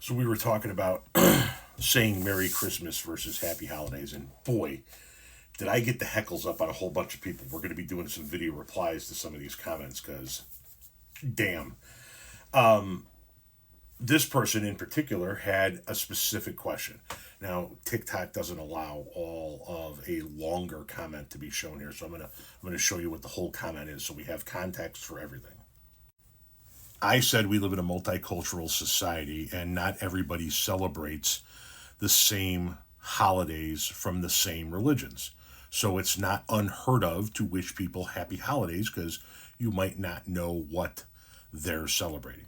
So we were talking about saying Merry Christmas versus Happy Holidays, and boy, did I get the heckles up on a whole bunch of people. We're going to be doing some video replies to some of these comments because, damn, this person in particular had a specific question. Now TikTok doesn't allow all of a longer comment to be shown here, so I'm gonna show you what the whole comment is, so we have context for everything. I said we live in a multicultural society and not everybody celebrates the same holidays from the same religions. So it's not unheard of to wish people happy holidays because you might not know what they're celebrating.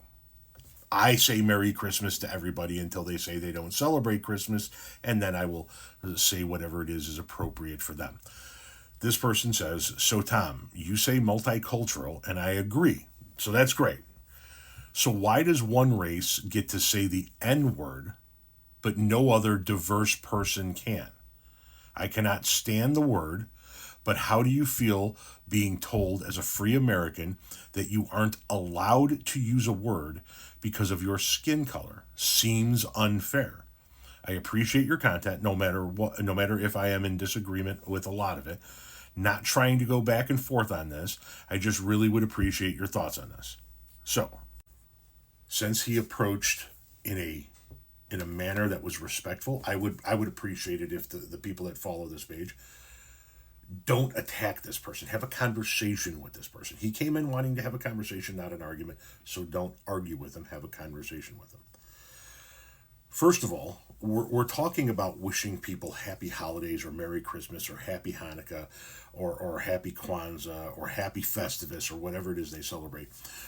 I say Merry Christmas to everybody until they say they don't celebrate Christmas, and then I will say whatever it is appropriate for them. This person says, so Tom, you say multicultural, and I agree. So that's great. So why does one race get to say the N word, but no other diverse person can? I cannot stand the word, but how do you feel being told as a free American that you aren't allowed to use a word because of your skin color? Seems unfair. I appreciate your content no matter what, no matter if I am in disagreement with a lot of it. Not trying to go back and forth on this. I just really would appreciate your thoughts on this. So, since he approached in a manner that was respectful, I would appreciate it if the people that follow this page don't attack this person. Have a conversation with this person. He came in wanting to have a conversation, not an argument. So don't argue with him. Have a conversation with him. First of all, we're talking about wishing people happy holidays or Merry Christmas or Happy Hanukkah or Happy Kwanzaa or Happy Festivus or whatever it is they celebrate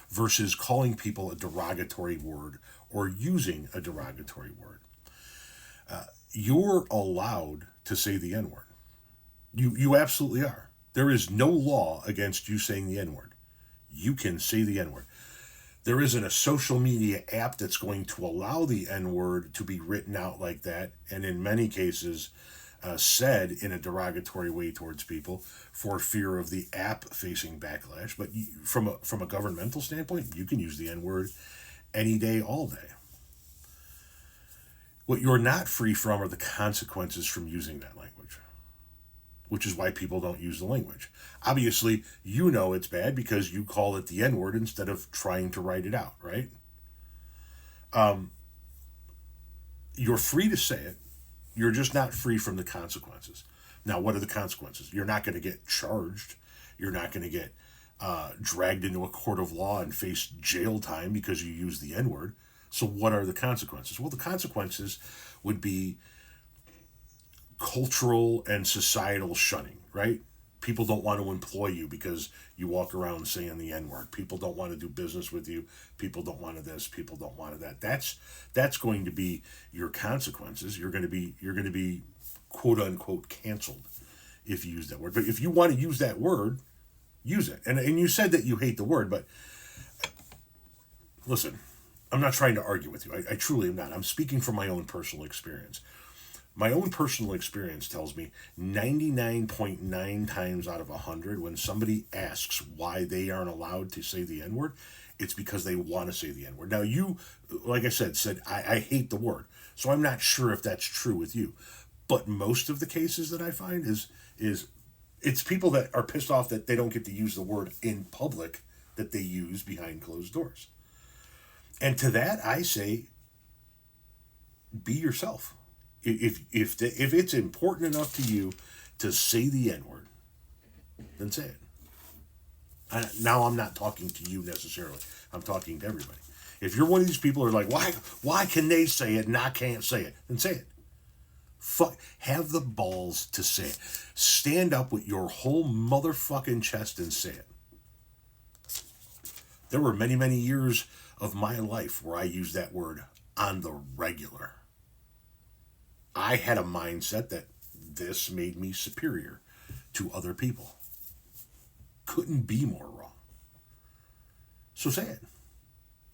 versus calling people a derogatory word or using a derogatory word. You're allowed to say the N word. You absolutely are. There is no law against you saying the N word. You can say the N word. There isn't a social media app that's going to allow the N word to be written out like that, and in many cases, said in a derogatory way towards people for fear of the app facing backlash. But from a governmental standpoint, you can use the N word any day, all day. What you're not free from are the consequences from using that language, which is why people don't use the language. Obviously, you know it's bad because you call it the N-word instead of trying to write it out, right? You're free to say it. You're just not free from the consequences. Now, what are the consequences? You're not going to get charged. You're not going to get dragged into a court of law and face jail time because you use the N-word. So what are the consequences? Well, the consequences would be cultural and societal shunning, right? People don't want to employ you because you walk around saying the N-word. People don't want to do business with you. People don't want to this. People don't want to that. That's going to be your consequences. You're going to be quote unquote canceled if you use that word. But if you want to use that word, use it. And you said that you hate the word, but listen, I'm not trying to argue with you. I truly am not. I'm speaking from my own personal experience. My own personal experience tells me 99.9 times out of 100, when somebody asks why they aren't allowed to say the N-word, it's because they want to say the N-word. Now, you, like I said I hate the word. So I'm not sure if that's true with you. But most of the cases that I find is it's people that are pissed off that they don't get to use the word in public that they use behind closed doors. And to that, I say, be yourself. If it's important enough to you to say the N-word, then say it. Now I'm not talking to you necessarily. I'm talking to everybody. If you're one of these people who are like, why can they say it and I can't say it? Then say it. Have the balls to say it. Stand up with your whole motherfucking chest and say it. There were many, many years of my life where I used that word on the regular. I had a mindset that this made me superior to other people. Couldn't be more wrong. So say it.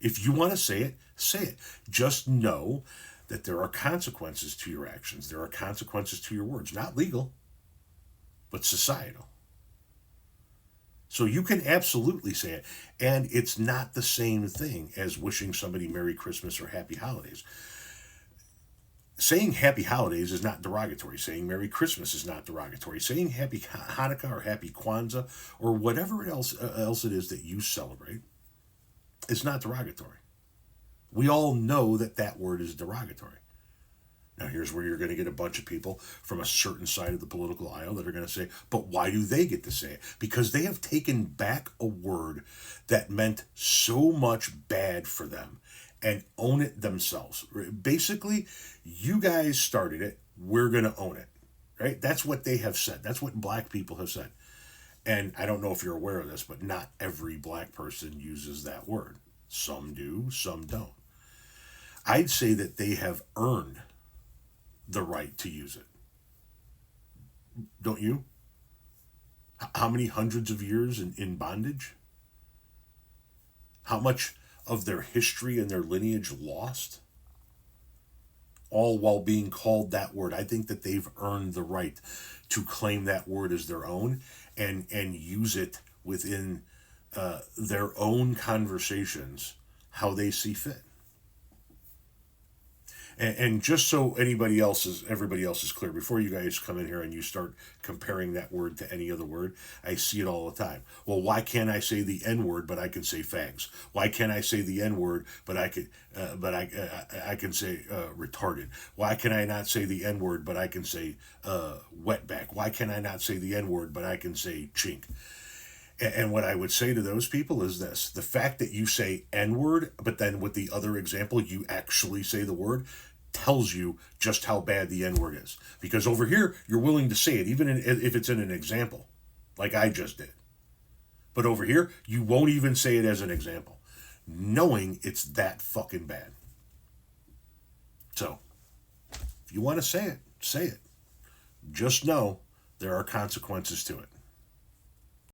If you want to say it, say it. Just know that there are consequences to your actions. There are consequences to your words. Not legal, but societal. So you can absolutely say it. And it's not the same thing as wishing somebody Merry Christmas or Happy Holidays. Saying happy holidays is not derogatory. Saying Merry Christmas is not derogatory. Saying happy Hanukkah or happy Kwanzaa or whatever else it is that you celebrate is not derogatory. We all know that that word is derogatory. Now, here's where you're going to get a bunch of people from a certain side of the political aisle that are going to say, but why do they get to say it? Because they have taken back a word that meant so much bad for them and own it themselves. Basically, you guys started it, we're going to own it. Right? That's what they have said. That's what black people have said. And I don't know if you're aware of this, but not every black person uses that word. Some do, some don't. I'd say that they have earned the right to use it. Don't you? How many hundreds of years in bondage? How much of their history and their lineage lost? All while being called that word. I think that they've earned the right to claim that word as their own and use it within their own conversations how they see fit. And just so everybody else is clear, before you guys come in here and you start comparing that word to any other word, I see it all the time. Well, why can't I say the N word but I can say fags? Why can't I say the N word but I can say retarded? Why can I not say the N word but I can say wetback? Why can I not say the N word but I can say chink? And what I would say to those people is this: the fact that you say N word, but then with the other example, you actually say the word, tells you just how bad the N word is. Because over here, you're willing to say it, even if it's in an example, like I just did. But over here, you won't even say it as an example, knowing it's that fucking bad. So, if you want to say it, say it. Just know there are consequences to it.